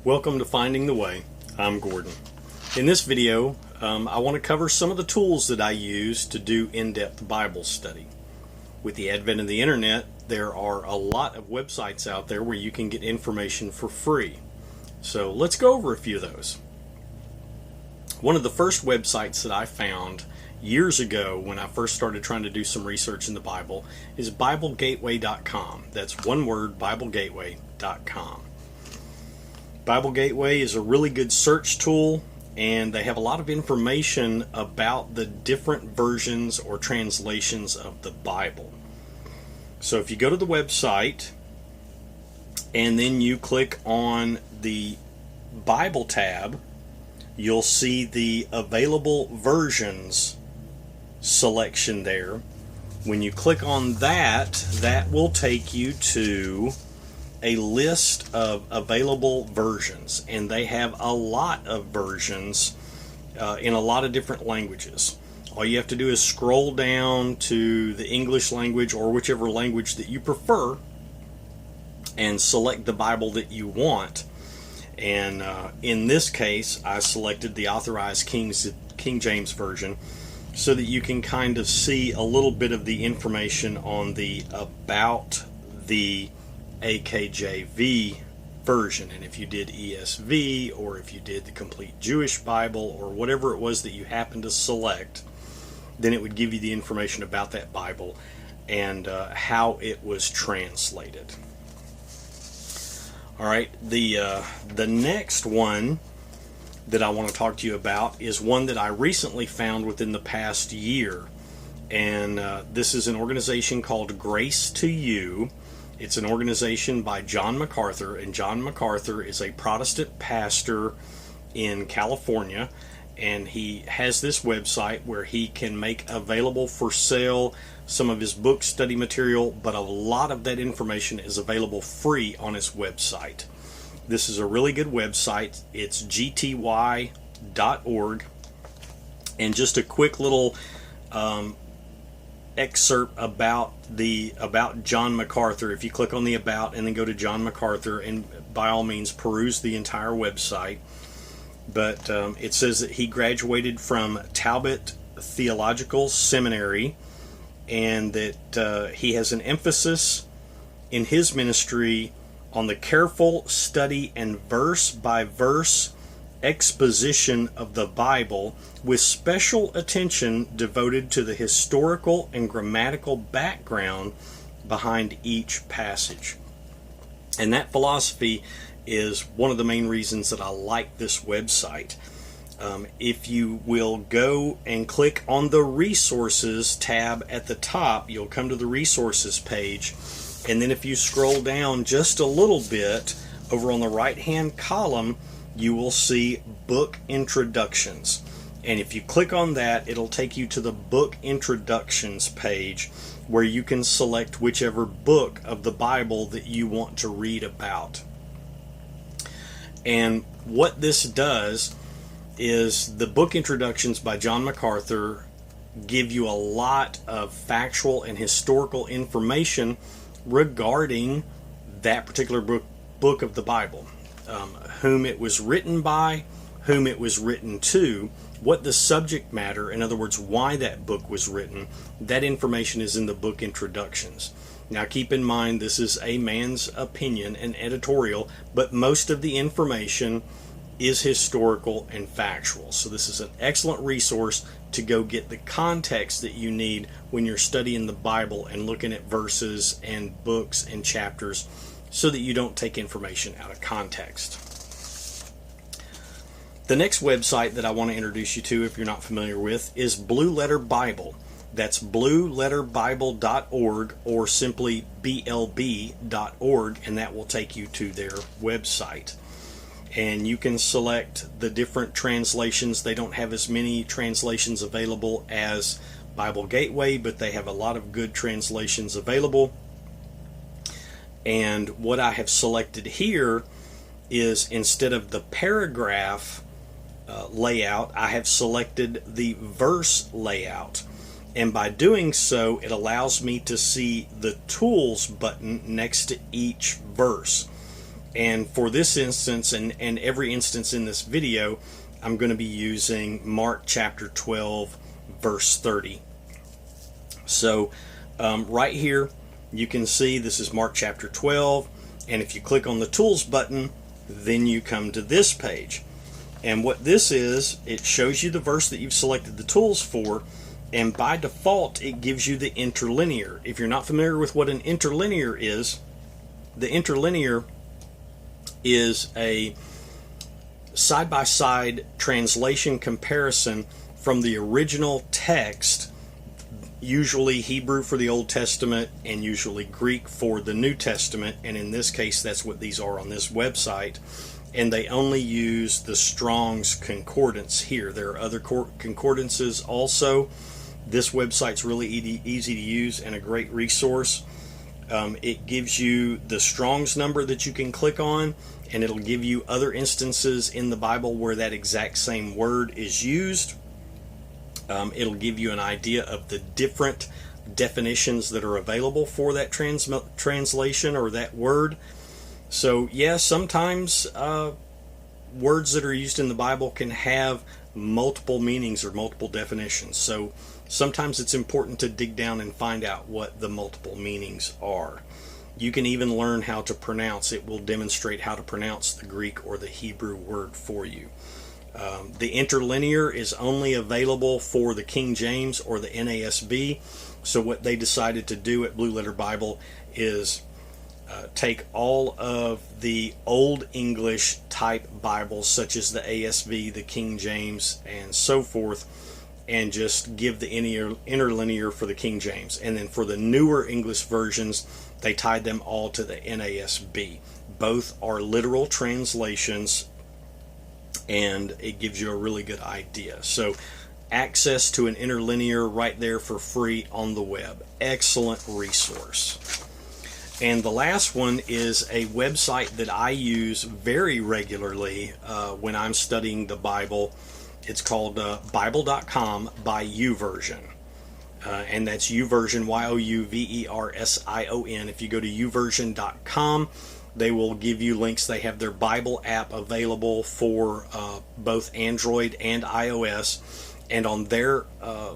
Welcome to Finding the Way. I'm Gordon. In this video, I want to cover some of the tools that I use to do in-depth Bible study. With the advent of the internet, there are a lot of websites out there where you can get information for free. So let's go over a few of those. One of the first websites that I found years ago when I first started trying to do some research in the Bible is BibleGateway.com. That's one word, BibleGateway.com. Bible Gateway is a really good search tool, and they have a lot of information about the different versions or translations of the Bible. So if you go to the website and then you click on the Bible tab, you'll see the available versions selection there. When you click on that, that will take you to a list of available versions, and they have a lot of versions in a lot of different languages. All you have to do is scroll down to the English language or whichever language that you prefer and select the Bible that you want. And in this case, I selected the Authorized King James Version so that you can kind of see a little bit of the information on the about the AKJV version. And if you did ESV, or if you did the Complete Jewish Bible, or whatever it was that you happened to select, then it would give you the information about that Bible and how it was translated. All right, the next one that I want to talk to you about is one that I recently found within the past year, and this is an organization called Grace to You. It's an organization by John MacArthur, and John MacArthur is a Protestant pastor in California, and he has this website where he can make available for sale some of his book study material, but a lot of that information is available free on his website. This is a really good website. It's gty.org, and just a quick little excerpt about John MacArthur. If you click on the About and then go to John MacArthur, and by all means peruse the entire website, but it says that he graduated from Talbot Theological Seminary, and that he has an emphasis in his ministry on the careful study and verse by verse exposition of the Bible, with special attention devoted to the historical and grammatical background behind each passage. And that philosophy is one of the main reasons that I like this website. If you will go and click on the Resources tab at the top, you'll come to the Resources page, and then if you scroll down just a little bit, over on the right-hand column, you will see Book Introductions. And if you click on that, it'll take you to the Book Introductions page, where you can select whichever book of the Bible that you want to read about. And what this does is the Book Introductions by John MacArthur give you a lot of factual and historical information regarding that particular book of the Bible. Whom it was written by, whom it was written to, what the subject matter, in other words, why that book was written. That information is in the Book Introductions. Now keep in mind, this is a man's opinion and editorial, but most of the information is historical and factual. So this is an excellent resource to go get the context that you need when you're studying the Bible and looking at verses and books and chapters, so that you don't take information out of context. The next website that I want to introduce you to, if you're not familiar with, is Blue Letter Bible. That's blueletterbible.org, or simply blb.org, and that will take you to their website. And you can select the different translations. They don't have as many translations available as Bible Gateway, but they have a lot of good translations available. And what I have selected here is, instead of the paragraph layout, I have selected the verse layout. And by doing so, it allows me to see the Tools button next to each verse. And for this instance, and every instance in this video, I'm going to be using Mark chapter 12, verse 30. So right here, you can see this is Mark chapter 12, and if you click on the Tools button, then you come to this page. And what this is, it shows you the verse that you've selected the tools for, and by default, it gives you the interlinear. If you're not familiar with what an interlinear is, the interlinear is a side-by-side translation comparison from the original text, usually Hebrew for the Old Testament and usually Greek for the New Testament, and in this case that's what these are on this website, and they only use the Strong's Concordance here. There are other concordances also. This website's really easy to use and a great resource. It gives you the Strong's number that you can click on, and it'll give you other instances in the Bible where that exact same word is used. It'll give you an idea of the different definitions that are available for that translation or that word. So yeah, sometimes words that are used in the Bible can have multiple meanings or multiple definitions. So sometimes it's important to dig down and find out what the multiple meanings are. You can even learn how to pronounce. It will demonstrate how to pronounce the Greek or the Hebrew word for you. The interlinear is only available for the King James or the NASB. So what they decided to do at Blue Letter Bible is take all of the Old English type Bibles, such as the ASB, the King James, and so forth, and just give the interlinear for the King James. And then for the newer English versions, they tied them all to the NASB. Both are literal translations, and it gives you a really good idea. So access to an interlinear right there for free on the web. Excellent resource. And the last one is a website that I use very regularly when I'm studying the Bible. It's called Bible.com by YouVersion. And that's YouVersion, YouVersion. If you go to YouVersion.com, they will give you links. They have their Bible app available for both Android and iOS. And on their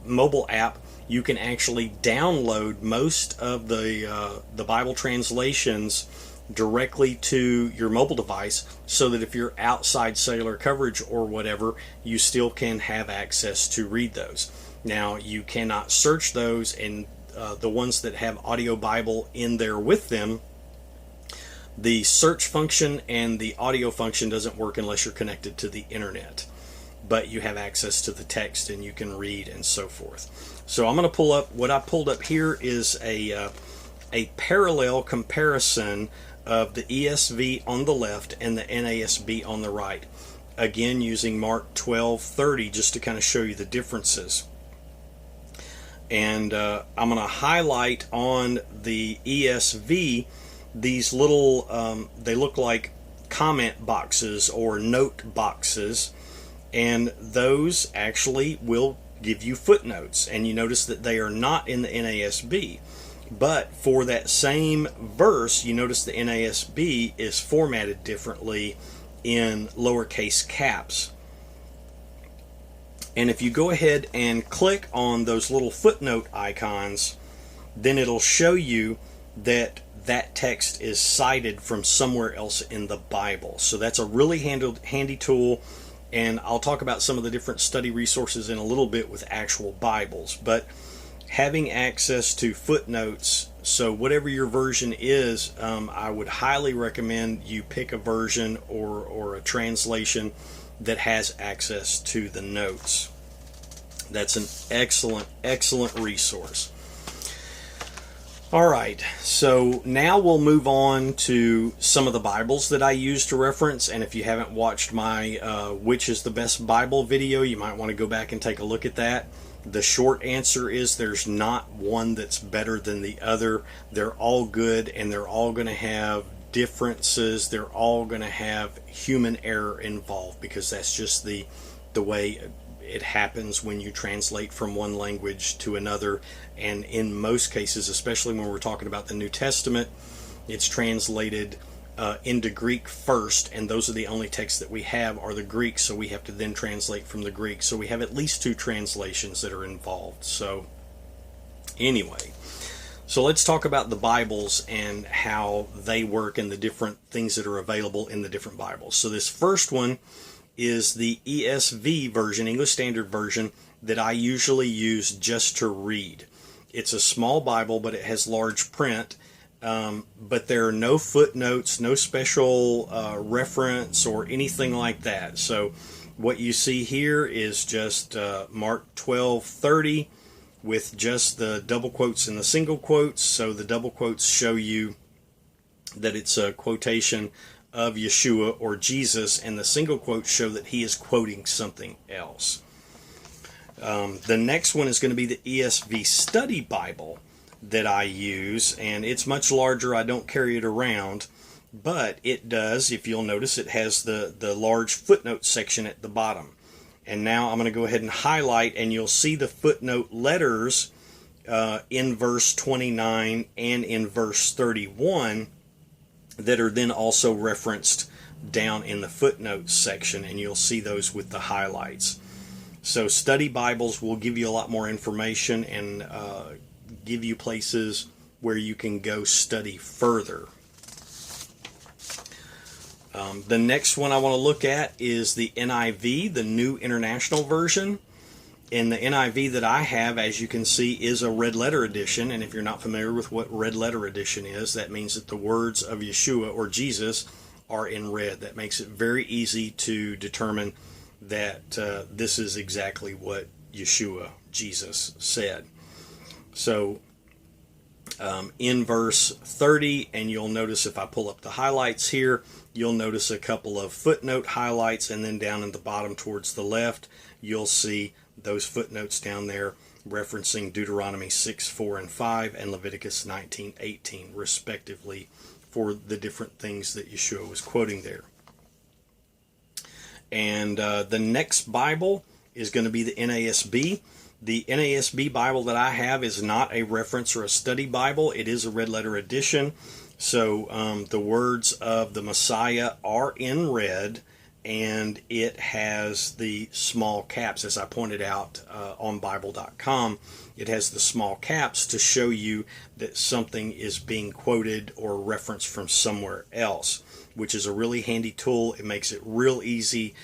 mobile app, you can actually download most of the Bible translations directly to your mobile device, so that if you're outside cellular coverage or whatever, you still can have access to read those. Now, you cannot search those, and the ones that have Audio Bible in there with them, the search function and the audio function doesn't work unless you're connected to the internet. But you have access to the text and you can read and so forth. So I'm going to pull up, what I pulled up here is a parallel comparison of the ESV on the left and the NASB on the right. Again, using Mark 12:30 just to kind of show you the differences. And I'm going to highlight on the ESV these little, they look like comment boxes or note boxes, and those actually will give you footnotes. And you notice that they are not in the NASB. But for that same verse, you notice the NASB is formatted differently in lowercase caps. And if you go ahead and click on those little footnote icons, then it'll show you that that text is cited from somewhere else in the Bible. So that's a really handy tool, and I'll talk about some of the different study resources in a little bit with actual Bibles. But having access to footnotes, so whatever your version is, I would highly recommend you pick a version or a translation that has access to the notes. That's an excellent resource. All right, so now we'll move on to some of the Bibles that I use to reference. And if you haven't watched my Which is the Best Bible video, you might want to go back and take a look at that. The short answer is there's not one that's better than the other. They're all good, and they're all going to have differences. They're all going to have human error involved, because that's just the way it happens when you translate from one language to another. And in most cases, especially when we're talking about the New Testament, it's translated into Greek first, and those are the only texts that we have are the Greek, so we have to then translate from the Greek. So we have at least 2 translations that are involved. So anyway, so let's talk about the Bibles and how they work and the different things that are available in the different Bibles. So this first one is the ESV version, English Standard Version, that I usually use just to read. It's a small Bible, but it has large print. But there are no footnotes, no special reference or anything like that. So what you see here is just Mark 12:30 with just the double quotes and the single quotes. So the double quotes show you that it's a quotation of Yeshua or Jesus, and the single quotes show that he is quoting something else. The next one is going to be the ESV Study Bible that I use, and it's much larger. I don't carry it around, but it does, if you'll notice, it has the large footnote section at the bottom. And now I'm going to go ahead and highlight, and you'll see the footnote letters in verse 29 and in verse 31 that are then also referenced down in the footnotes section, and you'll see those with the highlights. So study Bibles will give you a lot more information and give you places where you can go study further. The next one I want to look at is the NIV, the New International Version. And the NIV that I have, as you can see, is a red letter edition. And if you're not familiar with what red letter edition is, that means that the words of Yeshua or Jesus are in red. That makes it very easy to determine that this is exactly what Yeshua, Jesus, said. So in verse 30, and you'll notice if I pull up the highlights here, you'll notice a couple of footnote highlights, and then down in the bottom towards the left, you'll see those footnotes down there referencing Deuteronomy 6, 4, and 5, and Leviticus 19, 18, respectively, for the different things that Yeshua was quoting there. And the next Bible is going to be the NASB. The NASB Bible that I have is not a reference or a study Bible. It is a red letter edition. So the words of the Messiah are in red, and it has the small caps, as I pointed out on Bible.com. It has the small caps to show you that something is being quoted or referenced from somewhere else, which is a really handy tool. It makes it real easy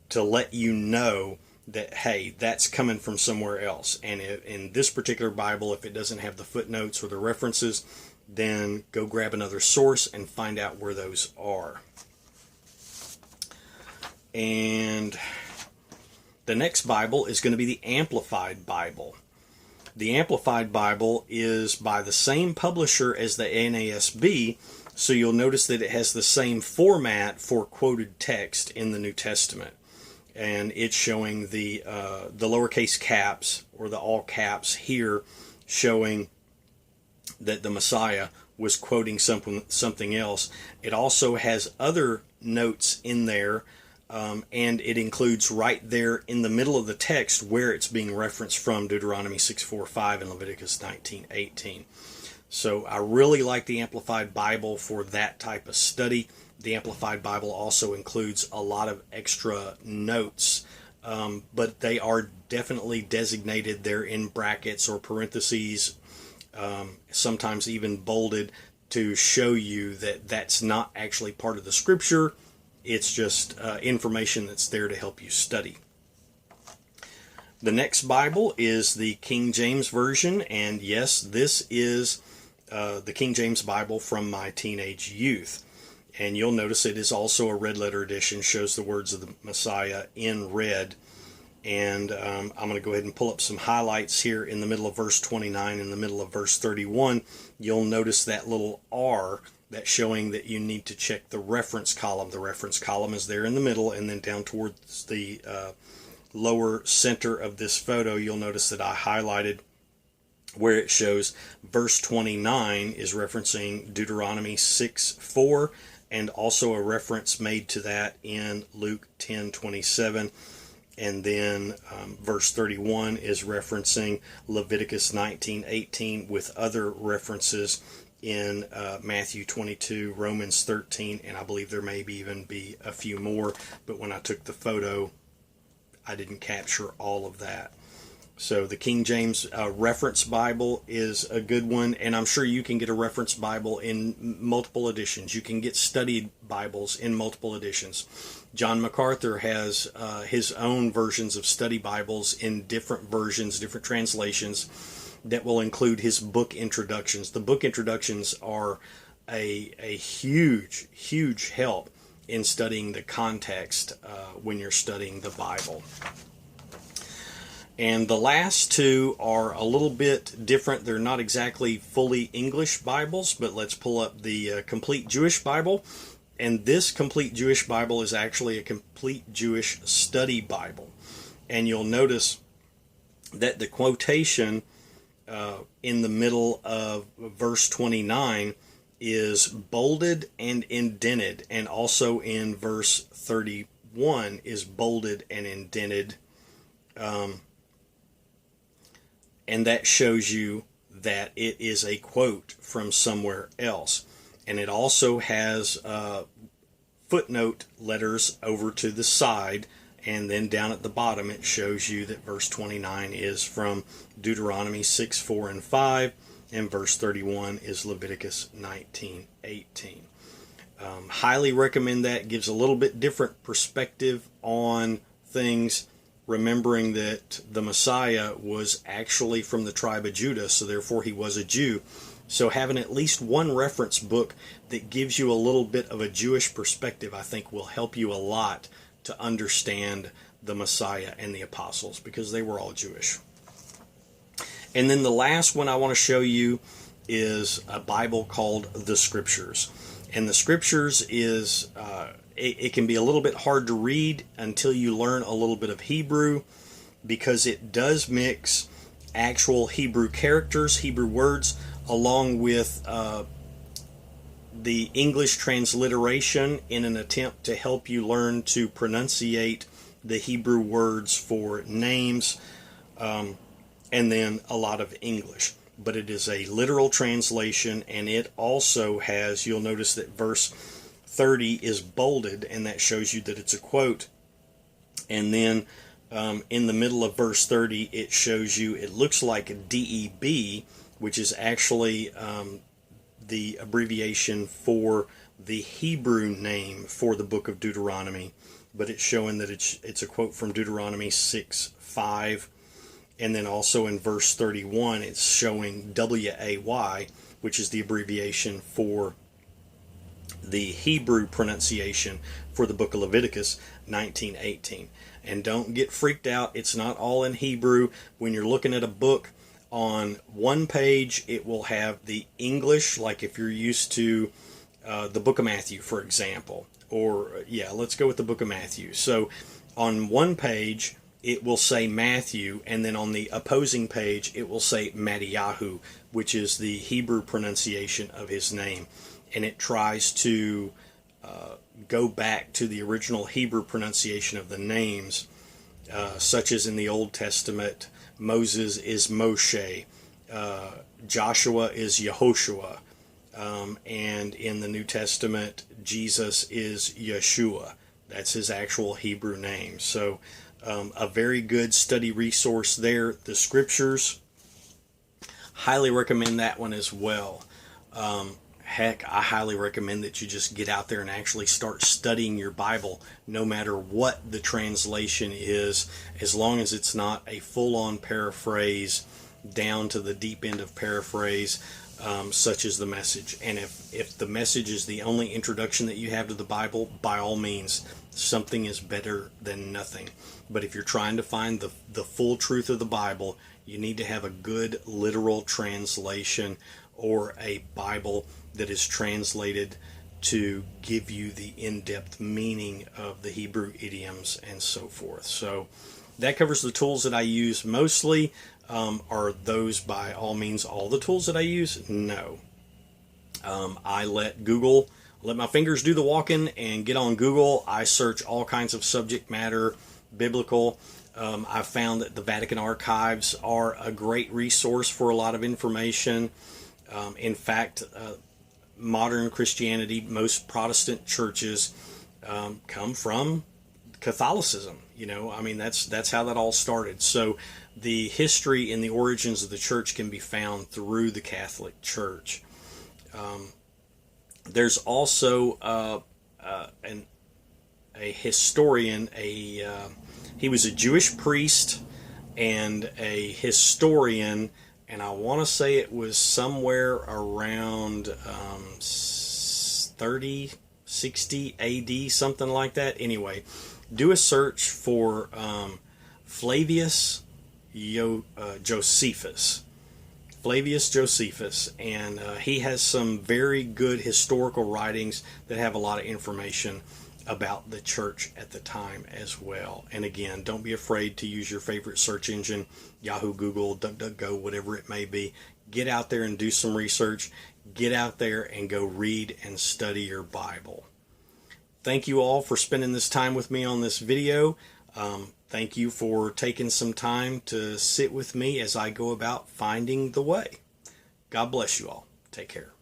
to let you know that, hey, that's coming from somewhere else. And in this particular Bible, if it doesn't have the footnotes or the references, then go grab another source and find out where those are. And the next Bible is going to be the Amplified Bible. The Amplified Bible is by the same publisher as the NASB, so you'll notice that it has the same format for quoted text in the New Testament. And it's showing the lowercase caps or the all caps here, showing that the Messiah was quoting something else. It also has other notes in there, and it includes right there in the middle of the text where it's being referenced from, Deuteronomy 6, 4, 5 and Leviticus 19, 18. So I really like the Amplified Bible for that type of study. The Amplified Bible also includes a lot of extra notes, but they are definitely designated. They're in brackets or parentheses, sometimes even bolded, to show you that that's not actually part of the scripture. It's just information that's there to help you study. The next Bible is the King James Version, and yes, this is the King James Bible from my teenage youth. And you'll notice it is also a red letter edition, shows the words of the Messiah in red. And I'm going to go ahead and pull up some highlights here in the middle of verse 29, in the middle of verse 31. You'll notice that little R that's showing that you need to check the reference column. The reference column is there in the middle, and then down towards the lower center of this photo, you'll notice that I highlighted where it shows verse 29 is referencing Deuteronomy 6, 4, and also a reference made to that in Luke 10:27. And then verse 31 is referencing Leviticus 19:18 with other references in Matthew 22, Romans 13, and I believe there may even be a few more, but when I took the photo, I didn't capture all of that. So the King James Reference Bible is a good one, and I'm sure you can get a Reference Bible in multiple editions. You can get studied Bibles in multiple editions. John MacArthur has his own versions of study Bibles in different versions, different translations that will include his book introductions. The book introductions are a huge, huge help in studying the context when you're studying the Bible. And the last two are a little bit different. They're not exactly fully English Bibles, but let's pull up the Complete Jewish Bible. And this Complete Jewish Bible is actually a Complete Jewish Study Bible. And you'll notice that the quotation in the middle of verse 29 is bolded and indented, and also in verse 31 is bolded and indented. And that shows you that it is a quote from somewhere else. And it also has footnote letters over to the side, and then down at the bottom it shows you that verse 29 is from Deuteronomy 6, 4, and 5, and verse 31 is Leviticus 19, 18. Highly recommend that. Gives a little bit different perspective on things, remembering that the Messiah was actually from the tribe of Judah, so therefore he was a Jew. So having at least one reference book that gives you a little bit of a Jewish perspective, I think will help you a lot to understand the Messiah and the apostles, because they were all Jewish. And then the last one I want to show you is a Bible called the Scriptures. And the Scriptures is, it can be a little bit hard to read until you learn a little bit of Hebrew, because it does mix actual Hebrew characters, Hebrew words, along with the English transliteration in an attempt to help you learn to pronunciate the Hebrew words for names, and then a lot of English. But it is a literal translation, and it also has, you'll notice that verse 30 is bolded, and that shows you that it's a quote. And then in the middle of verse 30, it shows you, it looks like DEB, which is actually the abbreviation for the Hebrew name for the book of Deuteronomy, but it's showing that it's a quote from Deuteronomy 6, 5, and then also in verse 31 it's showing WAY, which is the abbreviation for the Hebrew pronunciation for the book of Leviticus 19:18. And don't get freaked out, it's not all in Hebrew. When you're looking at a book, on one page it will have the English, like if you're used to the book of Matthew, for example, or let's go with the book of Matthew. So on one page it will say Matthew, and then on the opposing page it will say Mattiyahu, which is the Hebrew pronunciation of his name. And it tries to go back to the original Hebrew pronunciation of the names, such as in the Old Testament, Moses is Moshe, Joshua is Yehoshua, and in the New Testament, Jesus is Yeshua. That's his actual Hebrew name. So a very good study resource there. The Scriptures, highly recommend that one as well. Heck, I highly recommend that you just get out there and actually start studying your Bible, no matter what the translation is, as long as it's not a full-on paraphrase down to the deep end of paraphrase, such as the Message. And if the Message is the only introduction that you have to the Bible, by all means, something is better than nothing. But if you're trying to find the full truth of the Bible, you need to have a good literal translation, or a Bible that is translated to give you the in-depth meaning of the Hebrew idioms and so forth. So that covers the tools that I use mostly. Are those by all means all the tools that I use? No. I let my fingers do the walking and get on Google. I search all kinds of subject matter, biblical. I've found that the Vatican archives are a great resource for a lot of information. In fact, modern Christianity, most Protestant churches come from Catholicism. I mean, that's how that all started. So the history and the origins of the church can be found through the Catholic Church. There's also a historian, he was a Jewish priest and a historian, and I want to say it was somewhere around 30, 60 AD, something like that. Anyway, do a search for Flavius Josephus. Flavius Josephus, and he has some very good historical writings that have a lot of information about the church at the time as well. And again, don't be afraid to use your favorite search engine, Yahoo, Google, DuckDuckGo, whatever it may be. Get out there and do some research. Get out there and go read and study your Bible. Thank you all for spending this time with me on this video. Thank you for taking some time to sit with me as I go about finding the way. God bless you all. Take care.